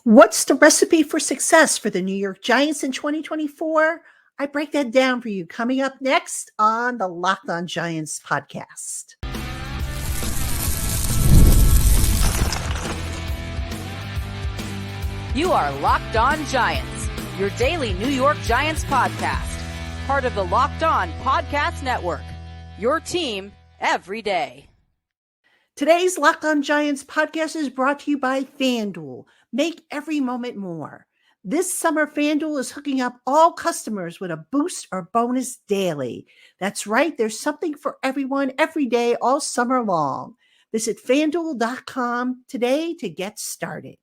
What's the recipe for success for the New York Giants in 2024? I break that down for you coming up next on the Locked On Giants podcast. You are Locked On Giants, your daily New York Giants podcast, part of the Locked On Podcast Network, your team every day. Today's Locked On Giants podcast is brought to you by FanDuel. Make every moment more. This summer, FanDuel is hooking up all customers with a boost or bonus daily. That's right, there's something for everyone every day all summer long. Visit FanDuel.com today to get started.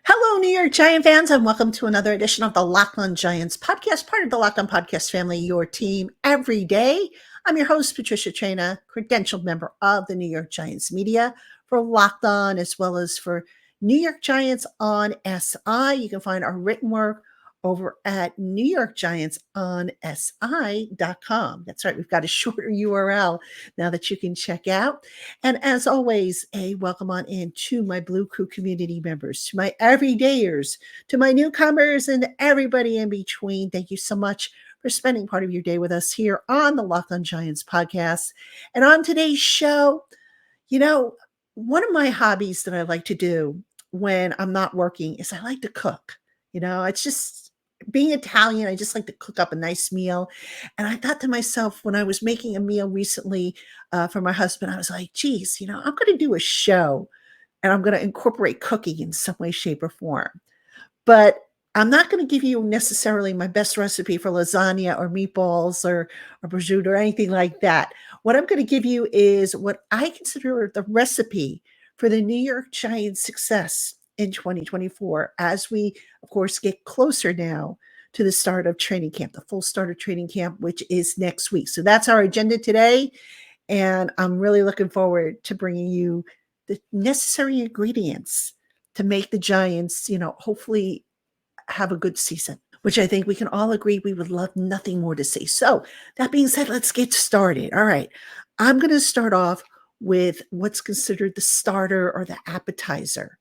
Hello, New York Giant fans, and welcome to another edition of the Locked On Giants podcast, part of the Locked On Podcast family, your team every day. I'm your host, Patricia Traina, credentialed member of the New York Giants media for Locked On, as well as for New York Giants on SI. You can find our written work over at newyorkgiantsonsi.com. That's right, we've got a shorter URL now that you can check out. And as always, a welcome on in to my Blue Crew community members, to my everydayers, to my newcomers, and everybody in between. Thank you so much for spending part of your day with us here on the Locked On Giants podcast. And on today's show, one of my hobbies that I like to do when I'm not working is I like to cook. It's just being Italian. I just like to cook up a nice meal. And I thought to myself, when I was making a meal recently for my husband, I was like, geez, I'm going to do a show and I'm going to incorporate cooking in some way, shape, or form. But I'm not going to give you necessarily my best recipe for lasagna or meatballs or prosciutto or anything like that. What I'm going to give you is what I consider the recipe for the New York Giants' success in 2024, as we, of course, get closer now to the start of training camp, the full start of training camp, which is next week. So that's our agenda today. And I'm really looking forward to bringing you the necessary ingredients to make the Giants, hopefully have a good season, which I think we can all agree we would love nothing more to see. So that being said, let's get started. All right. I'm going to start off with what's considered the starter or the appetizer.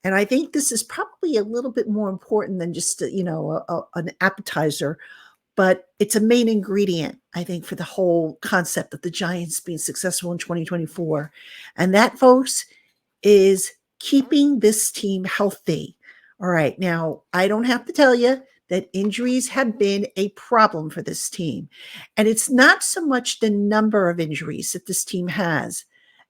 And I think this is probably a little bit more important than just, an appetizer, but it's a main ingredient, I think, for the whole concept of the Giants being successful in 2024. And that, folks, is keeping this team healthy. All right. Now, I don't have to tell you that injuries have been a problem for this team. And it's not so much the number of injuries that this team has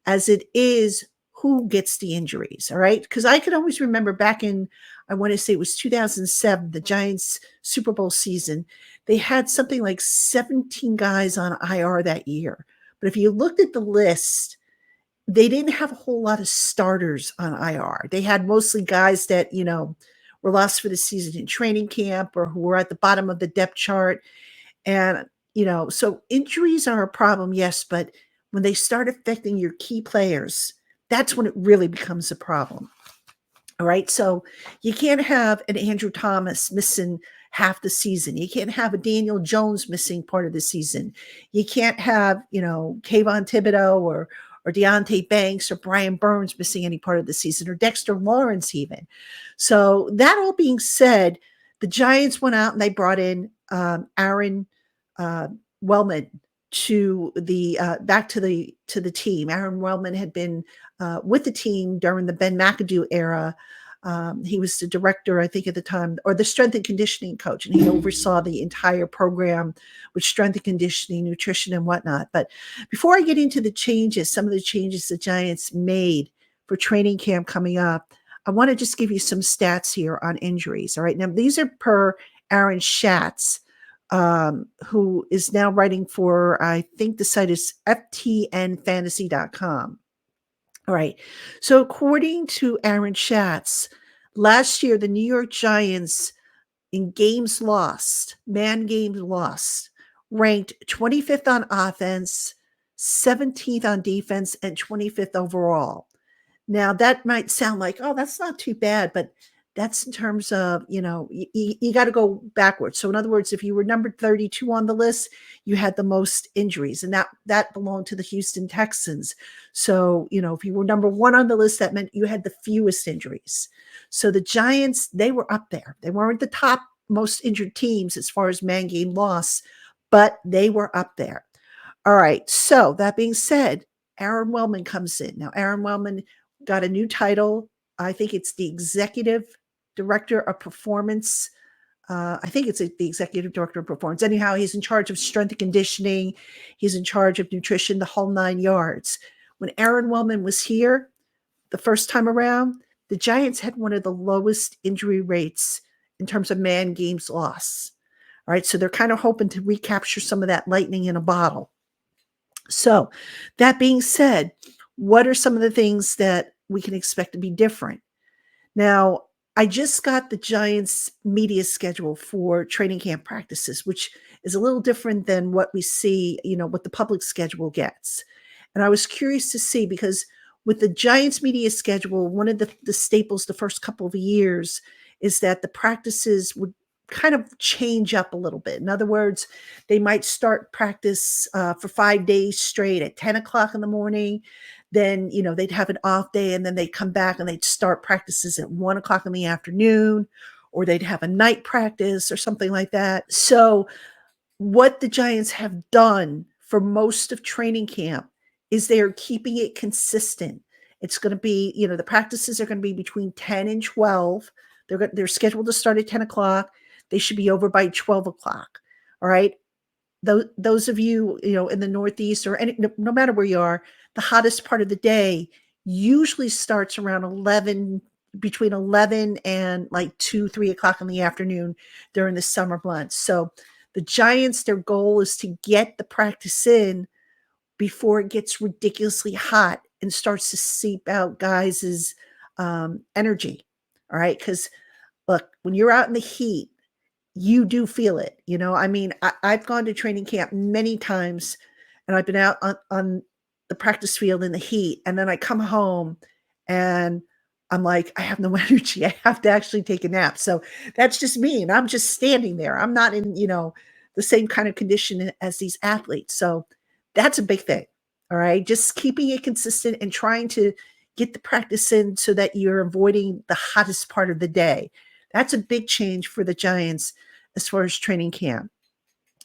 as it is who gets the injuries. All right. Because I can always remember back in, I want to say it was 2007, the Giants Super Bowl season, they had something like 17 guys on IR that year. But if you looked at the list, they didn't have a whole lot of starters on IR. They had mostly guys that, were lost for the season in training camp or who were at the bottom of the depth chart. And, so injuries are a problem, yes, but when they start affecting your key players, that's when it really becomes a problem. All right. So you can't have an Andrew Thomas missing half the season. You can't have a Daniel Jones missing part of the season. You can't have, Kayvon Thibodeau or Deontay Banks or Brian Burns missing any part of the season, or Dexter Lawrence even. So that all being said, the Giants went out and they brought in Aaron Wellman to the back to the team. Aaron Wellman had been with the team during the Ben McAdoo era. He was the director, I think, at the time, or the strength and conditioning coach, and he oversaw the entire program with strength and conditioning, nutrition, and whatnot. But before I get into some of the changes the Giants made for training camp coming up, I want to just give you some stats here on injuries. All right. Now, these are per Aaron Schatz, who is now writing for, I think the site is ftnfantasy.com. All right. So according to Aaron Schatz, last year, the New York Giants in games lost, ranked 25th on offense, 17th on defense, and 25th overall. Now, that might sound like, oh, that's not too bad, but That's in terms of, you got to go backwards. So in other words, if you were number 32 on the list, you had the most injuries, and that belonged to the Houston Texans. So, if you were number one on the list, that meant you had the fewest injuries. So the Giants, they were up there. They weren't the top most injured teams as far as man game loss, but they were up there. All right. So that being said, Aaron Wellman comes in. Now, Aaron Wellman got a new title. I think it's the executive director of performance. I think it's the executive director of performance. Anyhow, he's in charge of strength and conditioning. He's in charge of nutrition, the whole 9 yards. When Aaron Wellman was here the first time around, the Giants had one of the lowest injury rates in terms of man games loss. All right, so they're kind of hoping to recapture some of that lightning in a bottle. So that being said, what are some of the things that we can expect to be different? Now, I just got the Giants media schedule for training camp practices, which is a little different than what we see, what the public schedule gets. And I was curious to see, because with the Giants media schedule, one of the staples the first couple of years is that the practices would kind of change up a little bit. In other words, they might start practice for 5 days straight at 10 o'clock in the morning. Then, they'd have an off day, and then they'd come back and they'd start practices at 1 o'clock in the afternoon, or they'd have a night practice or something like that. So what the Giants have done for most of training camp is they're keeping it consistent. It's going to be, the practices are going to be between 10 and 12. They're scheduled to start at 10 o'clock. They should be over by 12 o'clock. All right. Those of you, in the Northeast, or no matter where you are, the hottest part of the day usually starts around between 11 and like 2, 3 o'clock in the afternoon during the summer months. So the Giants, their goal is to get the practice in before it gets ridiculously hot and starts to seep out guys' energy. All right. Because look, when you're out in the heat, you do feel it. I've gone to training camp many times, and I've been out on the practice field in the heat. And then I come home and I'm like, I have no energy. I have to actually take a nap. So that's just me. And I'm just standing there. I'm not in, the same kind of condition as these athletes. So that's a big thing. All right. Just keeping it consistent and trying to get the practice in so that you're avoiding the hottest part of the day. That's a big change for the Giants as far as training camp.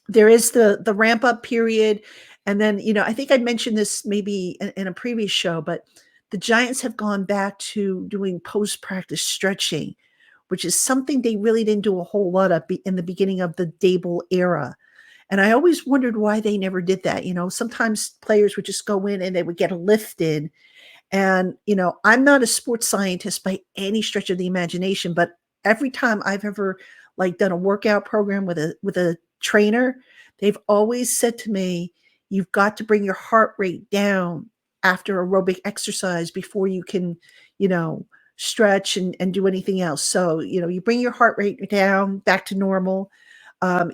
There is the ramp up period. And then, I think I mentioned this maybe in a previous show, but the Giants have gone back to doing post-practice stretching, which is something they really didn't do a whole lot of in the beginning of the Dable era. And I always wondered why they never did that. Sometimes players would just go in and they would get a lift in. And, I'm not a sports scientist by any stretch of the imagination, but every time I've ever done a workout program with a trainer, they've always said to me, you've got to bring your heart rate down after aerobic exercise before you can, stretch and do anything else. So, you bring your heart rate down back to normal.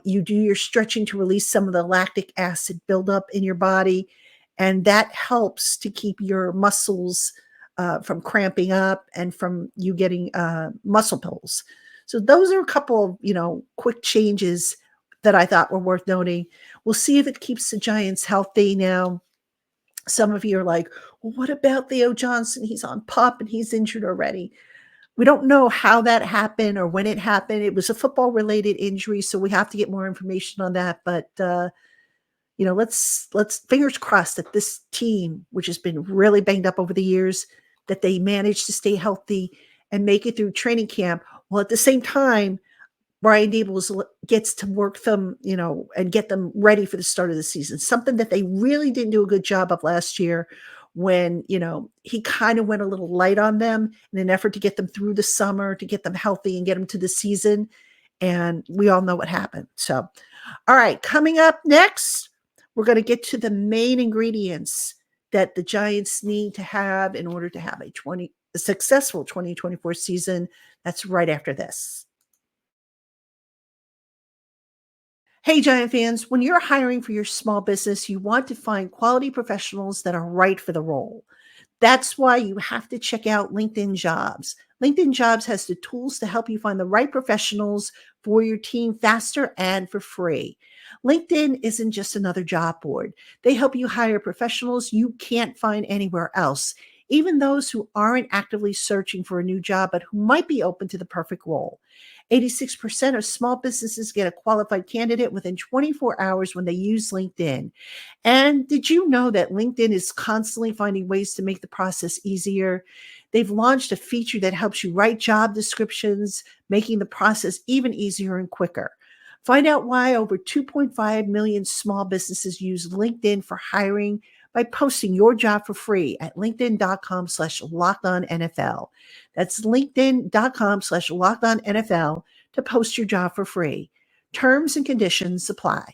You do your stretching to release some of the lactic acid buildup in your body. And that helps to keep your muscles from cramping up and from you getting muscle pulls. So those are a couple of, quick changes that I thought were worth noting. We'll see if it keeps the Giants healthy. Now, some of you are like, well, what about Theo Johnson? He's on PUP and he's injured already. We don't know how that happened or when it happened. It was a football-related injury, so we have to get more information on that. But let's fingers crossed that this team, which has been really banged up over the years, that they manage to stay healthy and make it through training camp. Well, at the same time, Brian Daboll gets to work them, and get them ready for the start of the season. Something that they really didn't do a good job of last year when, he kind of went a little light on them in an effort to get them through the summer, to get them healthy and get them to the season. And we all know what happened. So, all right, coming up next, we're going to get to the main ingredients that the Giants need to have in order to have a successful 2024 season. That's right after this. Hey, Giant fans, when you're hiring for your small business, you want to find quality professionals that are right for the role. That's why you have to check out LinkedIn Jobs. LinkedIn Jobs has the tools to help you find the right professionals for your team faster and for free. LinkedIn isn't just another job board. They help you hire professionals you can't find anywhere else, even those who aren't actively searching for a new job, but who might be open to the perfect role. 86% of small businesses get a qualified candidate within 24 hours when they use LinkedIn. And did you know that LinkedIn is constantly finding ways to make the process easier? They've launched a feature that helps you write job descriptions, making the process even easier and quicker. Find out why over 2.5 million small businesses use LinkedIn for hiring by posting your job for free at linkedin.com/lockedonnfl. That's linkedin.com/lockedonnfl to post your job for free. Terms and conditions apply.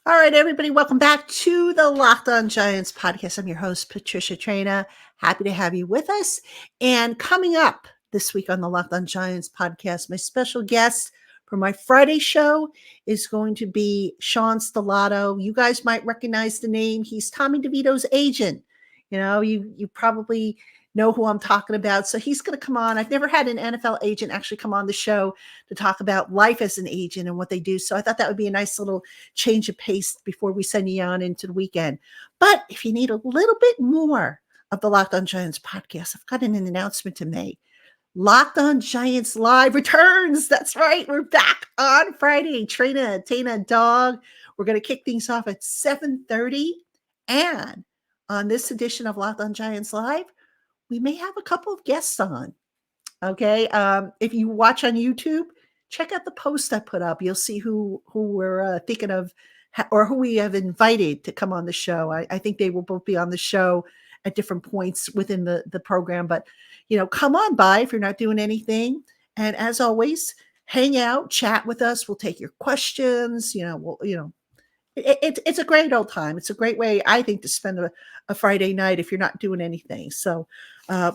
All right, everybody, welcome back to the Locked On Giants podcast. I'm your host, Patricia Traina. Happy to have you with us. And coming up this week on the Locked On Giants podcast, my special guest for my Friday show is going to be Sean Stellato. You guys might recognize the name. He's Tommy DeVito's agent. You probably know who I'm talking about. So he's going to come on. I've never had an NFL agent actually come on the show to talk about life as an agent and what they do. So I thought that would be a nice little change of pace before we send you on into the weekend. But if you need a little bit more of the Locked On Giants podcast, I've got an announcement to make. Locked On Giants Live returns. That's right. We're back on Friday. Trina, Tana, Dog. We're going to kick things off at 7:30. And on this edition of Locked On Giants Live, we may have a couple of guests on. Okay. If you watch on YouTube, check out the post I put up. You'll see who we're thinking of or who we have invited to come on the show. I think they will both be on the show at different points within the program. But, come on by if you're not doing anything. And as always, hang out, chat with us. We'll take your questions. It's a great old time. It's a great way, I think, to spend a Friday night if you're not doing anything. So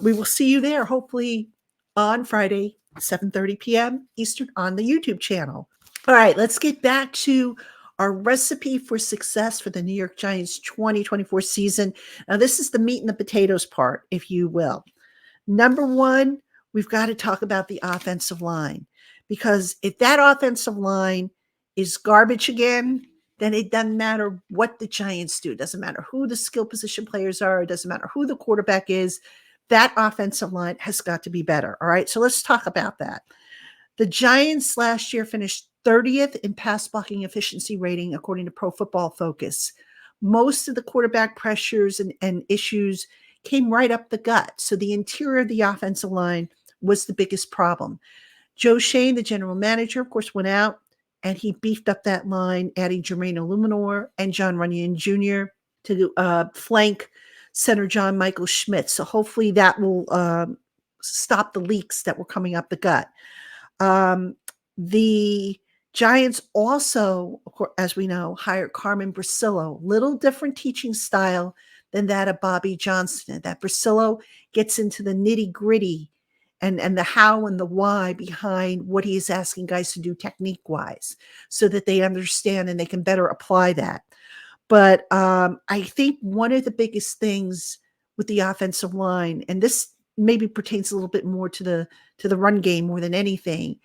we will see you there, hopefully on Friday, 7:30 p.m. Eastern on the YouTube channel. All right, let's get back to our recipe for success for the New York Giants 2024 season. Now, this is the meat and the potatoes part, if you will. Number one, we've got to talk about the offensive line, because if that offensive line is garbage again, then it doesn't matter what the Giants do. It doesn't matter who the skill position players are. It doesn't matter who the quarterback is. That offensive line has got to be better. All right, so let's talk about that. The Giants last year finished 30th in pass blocking efficiency rating, according to Pro Football Focus. Most of the quarterback pressures and issues came right up the gut. So the interior of the offensive line was the biggest problem. Joe Shane, the general manager, of course, went out and he beefed up that line, adding Jermaine Illuminor and John Runyon Jr. to flank center John Michael Schmidt. So hopefully that will stop the leaks that were coming up the gut. The Giants also, as we know, hired Carmen Brasillo. Little different teaching style than that of Bobby Johnston. That Brasillo gets into the nitty gritty and the how and the why behind what he is asking guys to do technique-wise, so that they understand and they can better apply that. But I think one of the biggest things with the offensive line, and this maybe pertains a little bit more to the run game more than anything,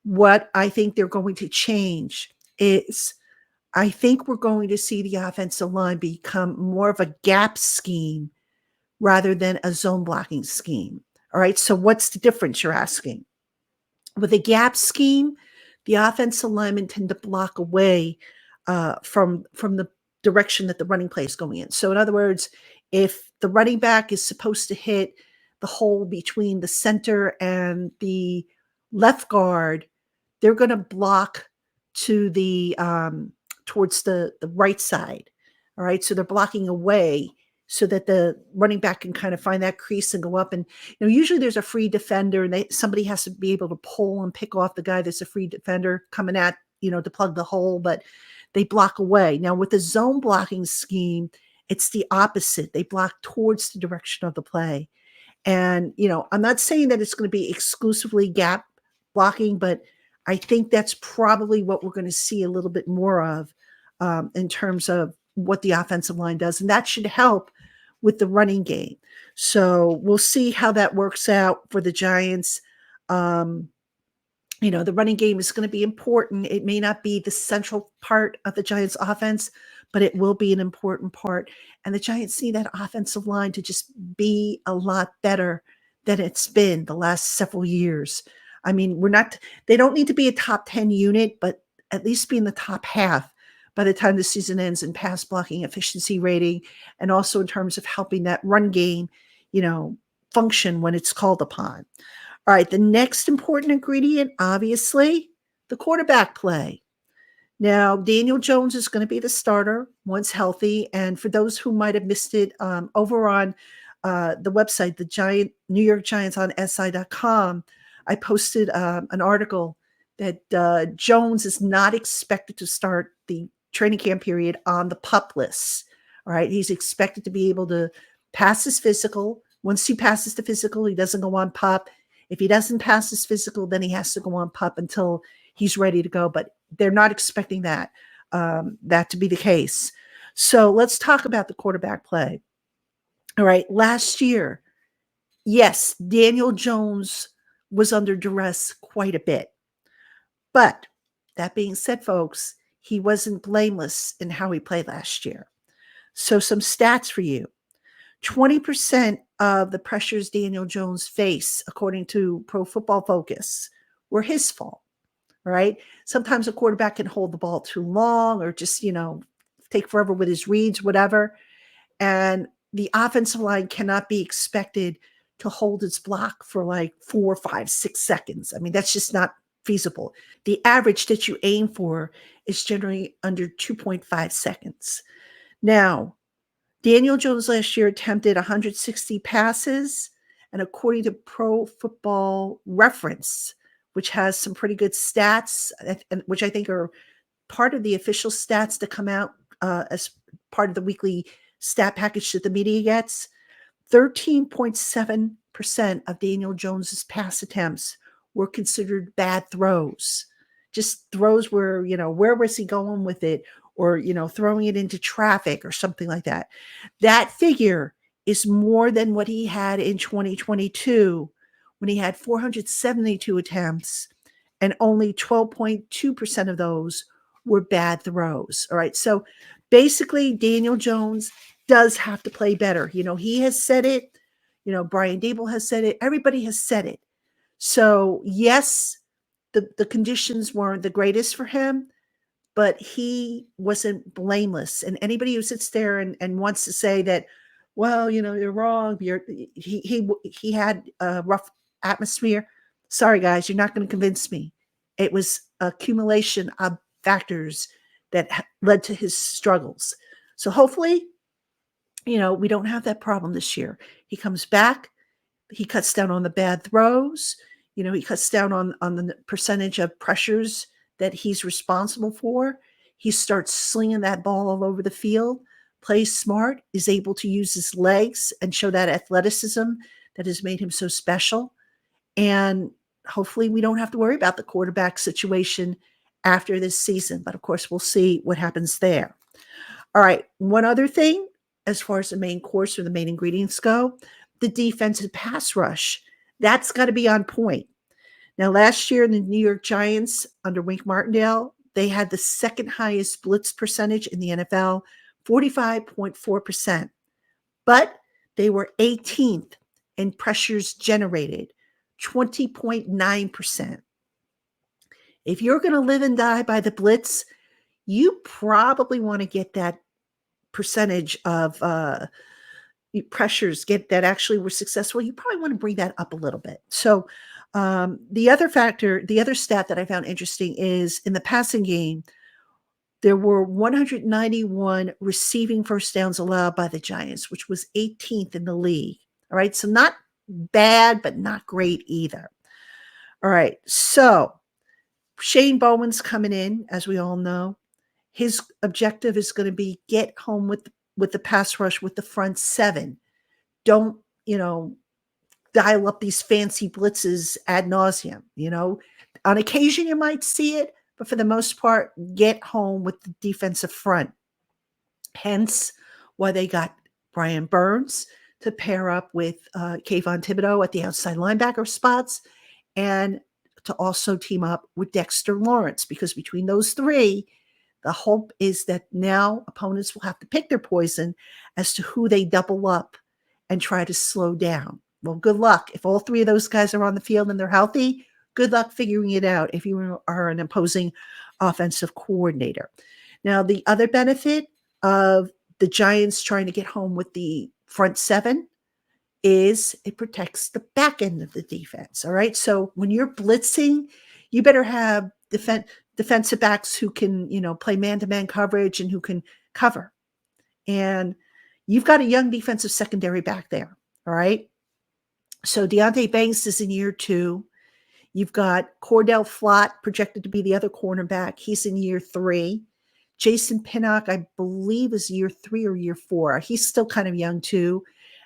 what I think they're going to change is I think we're going to see the offensive line become more of a gap scheme rather than a zone blocking scheme. All right, so what's the difference, you're asking? With a gap scheme, the offensive linemen tend to block away from the direction that the running play is going in. So in other words, if the running back is supposed to hit the hole between the center and the left guard, they're going to block to the towards the right side. All right, so they're blocking away so that the running back can kind of find that crease and go up. And usually there's a free defender, and somebody has to be able to pull and pick off the guy that's a free defender coming at to plug the hole, but they block away. Now with the zone blocking scheme, it's the opposite. They block towards the direction of the play. And I'm not saying that it's going to be exclusively gap blocking, but I think that's probably what we're going to see a little bit more of in terms of what the offensive line does, and that should help with the running game. So we'll see how that works out for the Giants. The running game is going to be important. It may not be the central part of the Giants offense, but it will be an important part. And the Giants need that offensive line to just be a lot better than it's been the last several years. I mean, they don't need to be a top 10 unit, but at least be in the top half by the time the season ends in pass blocking efficiency rating, and also in terms of helping that run game, function when it's called upon. All right, the next important ingredient, obviously, the quarterback play. Now, Daniel Jones is going to be the starter once healthy. And for those who might have missed it, over on the website, the New York Giants on SI.com, I posted an article that Jones is not expected to start the training camp period on the PUP list. All right, he's expected to be able to pass his physical. Once he passes the physical, he doesn't go on PUP. If he doesn't pass his physical, then he has to go on PUP until he's ready to go. But they're not expecting that to be the case. So let's talk about the quarterback play. All right. Last year, yes, Daniel Jones was under duress quite a bit. But that being said, folks, he wasn't blameless in how he played last year. So some stats for you. 20% of the pressures Daniel Jones faced, according to Pro Football Focus, were his fault. Right? Sometimes a quarterback can hold the ball too long or just, take forever with his reads, whatever. And the offensive line cannot be expected to hold its block for like 4, 5, 6 seconds. I mean, that's just not feasible. The average that you aim for is generally under 2.5 seconds. Now, Daniel Jones last year attempted 160 passes, and according to Pro Football Reference, which has some pretty good stats, which I think are part of the official stats that come out as part of the weekly stat package that the media gets, 13.7% of Daniel Jones's pass attempts were considered bad throws. Just throws where, where was he going with it? Or, throwing it into traffic or something like that. That figure is more than what he had in 2022 when he had 472 attempts and only 12.2% of those were bad throws. All right. So basically, Daniel Jones does have to play better. He has said it. Brian Daboll has said it. Everybody has said it. So yes, the conditions weren't the greatest for him, but he wasn't blameless. And anybody who sits there and wants to say that, well, you're wrong. He had a rough atmosphere. Sorry, guys, you're not going to convince me. It was accumulation of factors that led to his struggles. So hopefully, we don't have that problem this year. He comes back. He cuts down on the bad throws. He cuts down on the percentage of pressures that he's responsible for. He starts slinging that ball all over the field, plays smart, is able to use his legs and show that athleticism that has made him so special. And hopefully we don't have to worry about the quarterback situation after this season. But of course, we'll see what happens there. All right. One other thing, as far as the main course or the main ingredients go, the defensive pass rush. That's got to be on point. Now, last year, the New York Giants under Wink Martindale, they had the second highest blitz percentage in the NFL, 45.4%. But they were 18th in pressures generated, 20.9%. If you're going to live and die by the blitz, you probably want to get that percentage of pressures that actually were successful. You probably want to bring that up a little bit. So the other stat that I found interesting is in the passing game, there were 191 receiving first downs allowed by the Giants, which was 18th in the league. All right. So not bad, but not great either. All right. So Shane Bowen's coming in, as we all know. His objective is going to be get home with the pass rush with the front seven. Don't, dial up these fancy blitzes ad nauseum. On occasion you might see it, but for the most part, get home with the defensive front. Hence why they got Brian Burns to pair up with Kayvon Thibodeau at the outside linebacker spots, and to also team up with Dexter Lawrence, because between those three, the hope is that now opponents will have to pick their poison as to who they double up and try to slow down. Well, good luck. If all three of those guys are on the field and they're healthy, good luck figuring it out if you are an opposing offensive coordinator. Now, the other benefit of the Giants trying to get home with the front seven is it protects the back end of the defense. All right. So when you're blitzing, you better have defensive backs who can, play man-to-man coverage and who can cover. And you've got a young defensive secondary back there. All right. So Deontay Banks is in year 2. You've got Cordell Flott projected to be the other cornerback. He's in year 3. Jason Pinnock, I believe, is year 3 or year 4. He's still kind of young too.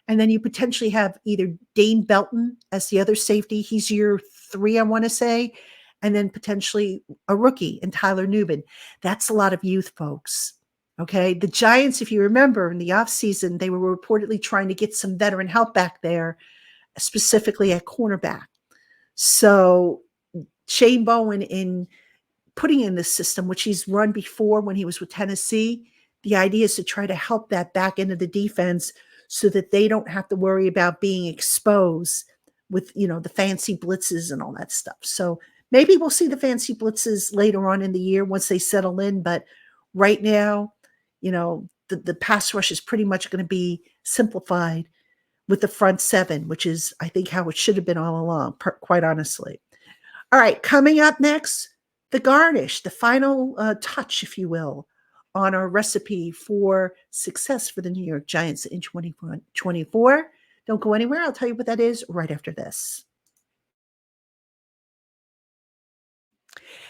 And then you potentially have either Dane Belton as the other safety. He's year 3, I want to say. And then potentially a rookie in Tyler Nubin. That's a lot of youth, folks. Okay. The Giants, if you remember, in the offseason, they were reportedly trying to get some veteran help back there, specifically at cornerback. So Shane Bowen, in putting in this system, which he's run before when he was with Tennessee, the idea is to try to help that back end of the defense so that they don't have to worry about being exposed with, the fancy blitzes and all that stuff. So maybe we'll see the fancy blitzes later on in the year once they settle in. But right now, the pass rush is pretty much going to be simplified with the front seven, which is, I think, how it should have been all along, quite honestly. All right, coming up next, the garnish, the final touch, if you will, on our recipe for success for the New York Giants in 2024. Don't go anywhere. I'll tell you what that is right after this.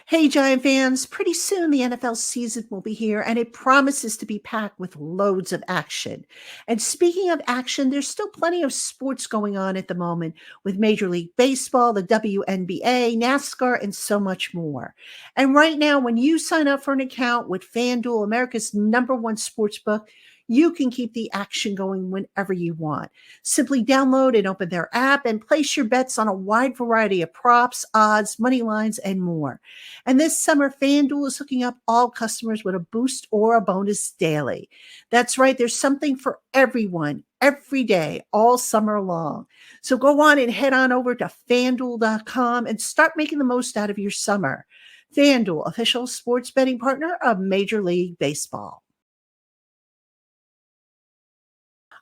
Hey, Giant fans, pretty soon the NFL season will be here, and it promises to be packed with loads of action. And speaking of action, there's still plenty of sports going on at the moment with Major League Baseball, the WNBA, NASCAR, and so much more. And right now, when you sign up for an account with FanDuel, America's #1 sportsbook, you can keep the action going whenever you want. Simply download and open their app and place your bets on a wide variety of props, odds, money lines, and more. And this summer, FanDuel is hooking up all customers with a boost or a bonus daily. That's right. There's something for everyone every day, all summer long. So go on and head on over to FanDuel.com and start making the most out of your summer. FanDuel, official sports betting partner of Major League Baseball.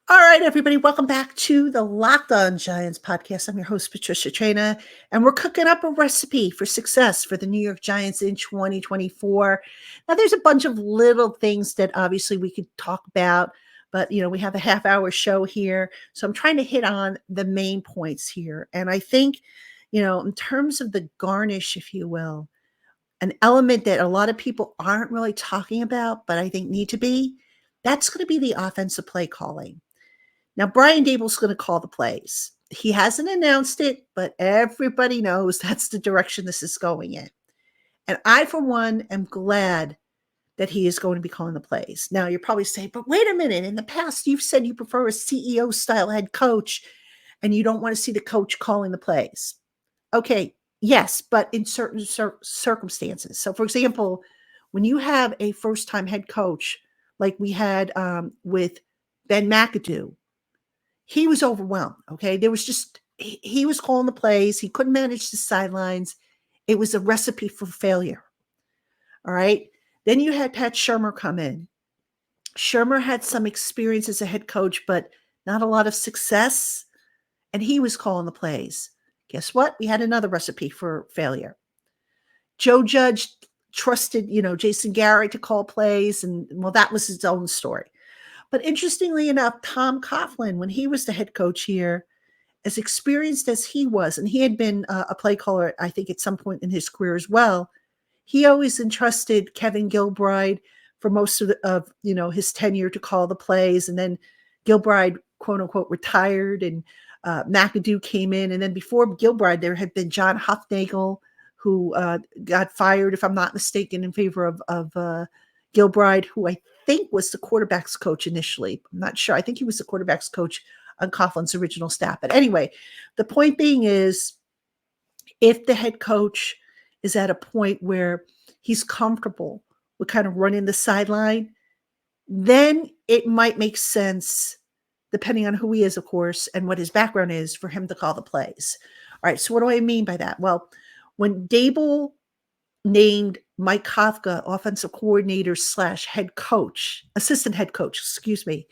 All right, everybody, welcome back to the Locked On Giants podcast. I'm your host, Patricia Traina, and we're cooking up a recipe for success for the New York Giants in 2024. Now, there's a bunch of little things that obviously we could talk about, but, we have a half-hour show here, so I'm trying to hit on the main points here. And I think, in terms of the garnish, if you will, an element that a lot of people aren't really talking about, but I think need to be, that's going to be the offensive play calling. Now, Brian Daboll's going to call the plays. He hasn't announced it, but everybody knows that's the direction this is going in. And I, for one, am glad that he is going to be calling the plays. Now, you're probably saying, but wait a minute. In the past, you've said you prefer a CEO-style head coach, and you don't want to see the coach calling the plays. Okay, yes, but in certain circumstances. So, for example, when you have a first-time head coach, like we had with Ben McAdoo, he was overwhelmed, okay? There was just, he was calling the plays. He couldn't manage the sidelines. It was a recipe for failure, all right? Then you had Pat Shermer come in. Shermer had some experience as a head coach, but not a lot of success, and he was calling the plays. Guess what? We had another recipe for failure. Joe Judge trusted, Jason Garrett to call plays, and, well, that was his own story. But interestingly enough, Tom Coughlin, when he was the head coach here, as experienced as he was, and he had been a play caller, I think, at some point in his career as well, he always entrusted Kevin Gilbride for most of his tenure to call the plays. And then Gilbride, quote unquote, retired, and McAdoo came in. And then before Gilbride, there had been John Hufnagel, who got fired, if I'm not mistaken, in favor of Gilbride, who I think was the quarterback's coach initially. I'm not sure. I think he was the quarterback's coach on Coughlin's original staff. But anyway, the point being is, if the head coach is at a point where he's comfortable with kind of running the sideline, then it might make sense, depending on who he is, of course, and what his background is, for him to call the plays. All right, so what do I mean by that? Well, when Dable named Mike Kafka offensive coordinator / head coach, assistant head coach, excuse me,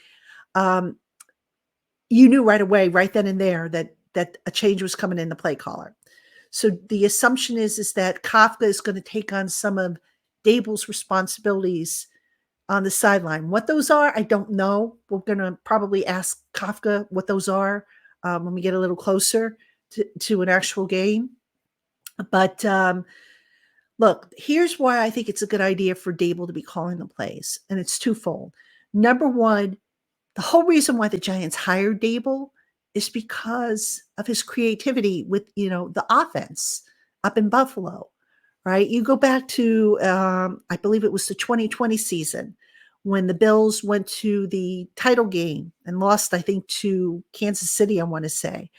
you knew right away, right then and there, that a change was coming in the play caller. So the assumption is that Kafka is going to take on some of Dable's responsibilities on the sideline. What those are, I don't know. We're going to probably ask Kafka what those are when we get a little closer to an actual game. But look, here's why I think it's a good idea for Dable to be calling the plays, and it's twofold. Number one, the whole reason why the Giants hired Dable is because of his creativity with, the offense up in Buffalo, right? You go back to, I believe it was the 2020 season when the Bills went to the title game and lost, I think, to Kansas City, I want to say.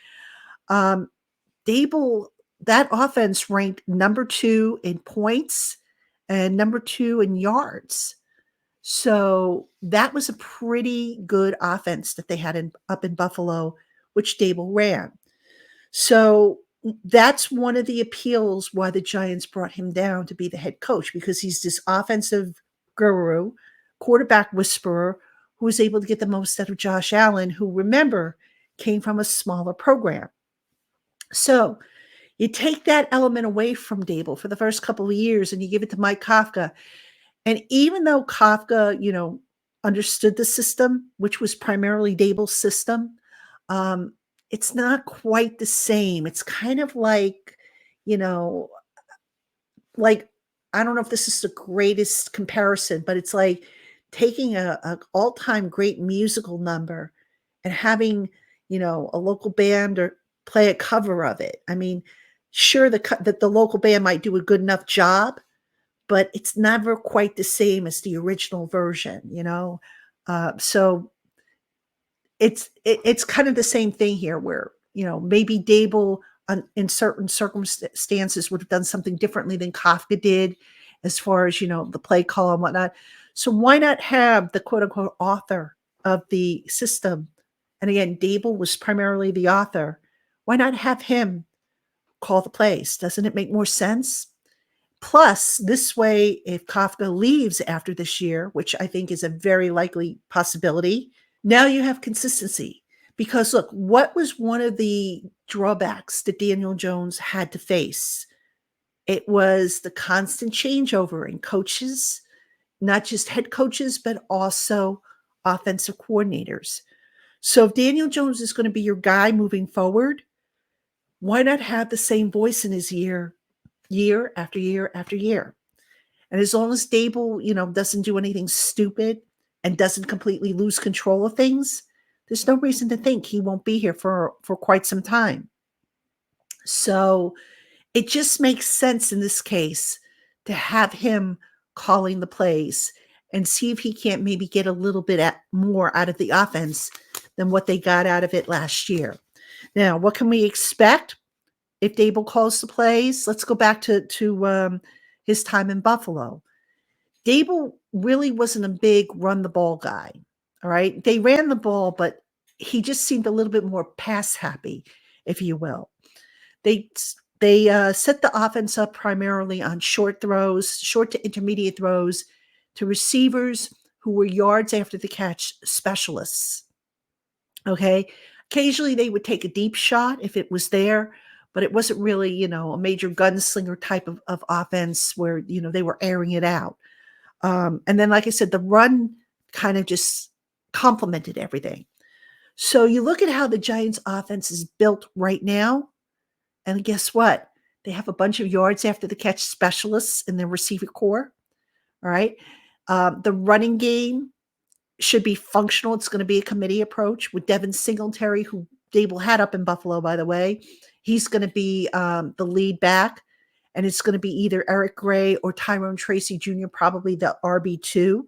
Dable, that offense ranked number 2 in points and number 2 in yards. So that was a pretty good offense that they had up in Buffalo, which Dable ran. So that's one of the appeals why the Giants brought him down to be the head coach, because he's this offensive guru, quarterback whisperer, who was able to get the most out of Josh Allen, who, remember, came from a smaller program. So you take that element away from Dable for the first couple of years and you give it to Mike Kafka. And even though Kafka, understood the system, which was primarily Dable's system, it's not quite the same. It's kind of like, like, I don't know if this is the greatest comparison, but it's like taking a all-time great musical number and having, a local band or play a cover of it. I mean, sure, that the local band might do a good enough job, but it's never quite the same as the original version, So it's kind of the same thing here, where maybe Dable in certain circumstances would have done something differently than Kafka did, as far as the play call and whatnot. So why not have the quote unquote author of the system? And again, Dable was primarily the author. Why not have him call the plays? Doesn't it make more sense? Plus, this way, if Kafka leaves after this year, which I think is a very likely possibility, now you have consistency. Because look, what was one of the drawbacks that Daniel Jones had to face? It was the constant changeover in coaches, not just head coaches, but also offensive coordinators. So if Daniel Jones is going to be your guy moving forward, why not have the same voice in his ear year after year after year? And as long as Dable, doesn't do anything stupid and doesn't completely lose control of things, there's no reason to think he won't be here for quite some time. So it just makes sense in this case to have him calling the plays and see if he can't maybe get a little bit more out of the offense than what they got out of it last year. Now, what can we expect if Dable calls the plays? Let's go back to his time in Buffalo. Dable really wasn't a big run the ball guy. All right. They ran the ball, but he just seemed a little bit more pass happy, if you will. They set the offense up primarily on short throws, short to intermediate throws to receivers who were yards after the catch specialists. Okay. Occasionally they would take a deep shot if it was there, but it wasn't really, a major gunslinger type of offense where, they were airing it out. And then, like I said, the run kind of just complemented everything. So you look at how the Giants offense is built right now, and guess what? They have a bunch of yards after the catch specialists in their receiver core. All right. The running game should be functional. It's going to be a committee approach with Devin Singletary, who Dable had up in Buffalo, by the way. He's going to be the lead back, and it's going to be either Eric Gray or Tyrone Tracy Jr., probably the RB2.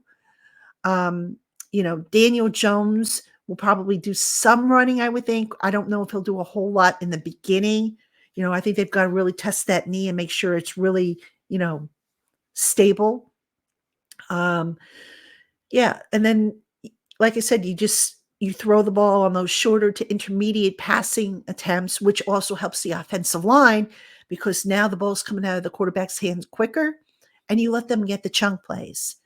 Daniel Jones will probably do some running, I would think. I don't know if he'll do a whole lot in the beginning. I think they've got to really test that knee and make sure it's really, stable. Yeah. And then, like I said, you throw the ball on those shorter to intermediate passing attempts, which also helps the offensive line because now the ball's coming out of the quarterback's hands quicker and you let them get the chunk plays.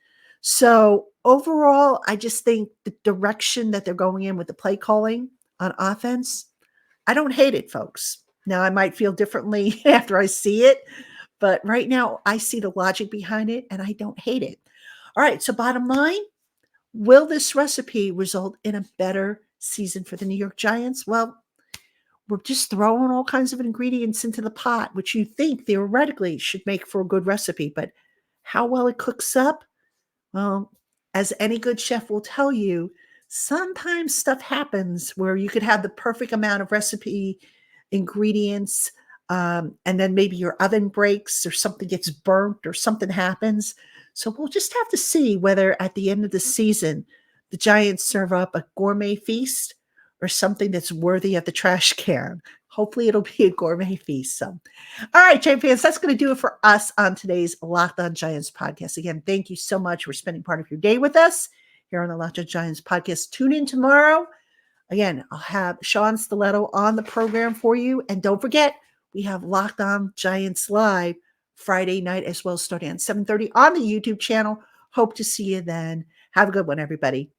So overall, I just think the direction that they're going in with the play calling on offense, I don't hate it, folks. Now I might feel differently after I see it, but right now I see the logic behind it and I don't hate it. All right. So bottom line, will this recipe result in a better season for the New York Giants? Well, we're just throwing all kinds of ingredients into the pot, which you think theoretically should make for a good recipe, but how well it cooks up? Well, as any good chef will tell you, sometimes stuff happens where you could have the perfect amount of recipe ingredients, and then maybe your oven breaks or something gets burnt or something happens. So we'll just have to see whether at the end of the season, the Giants serve up a gourmet feast or something that's worthy of the trash can. Hopefully it'll be a gourmet feast. So, all right, Giant fans, that's going to do it for us on today's Locked On Giants podcast. Again, thank you so much for spending part of your day with us here on the Locked On Giants podcast. Tune in tomorrow. Again, I'll have Sean Stiletto on the program for you. And don't forget, we have Locked On Giants Live Friday night as well, starting at 7:30 on the YouTube channel. Hope to see you then. Have a good one, everybody.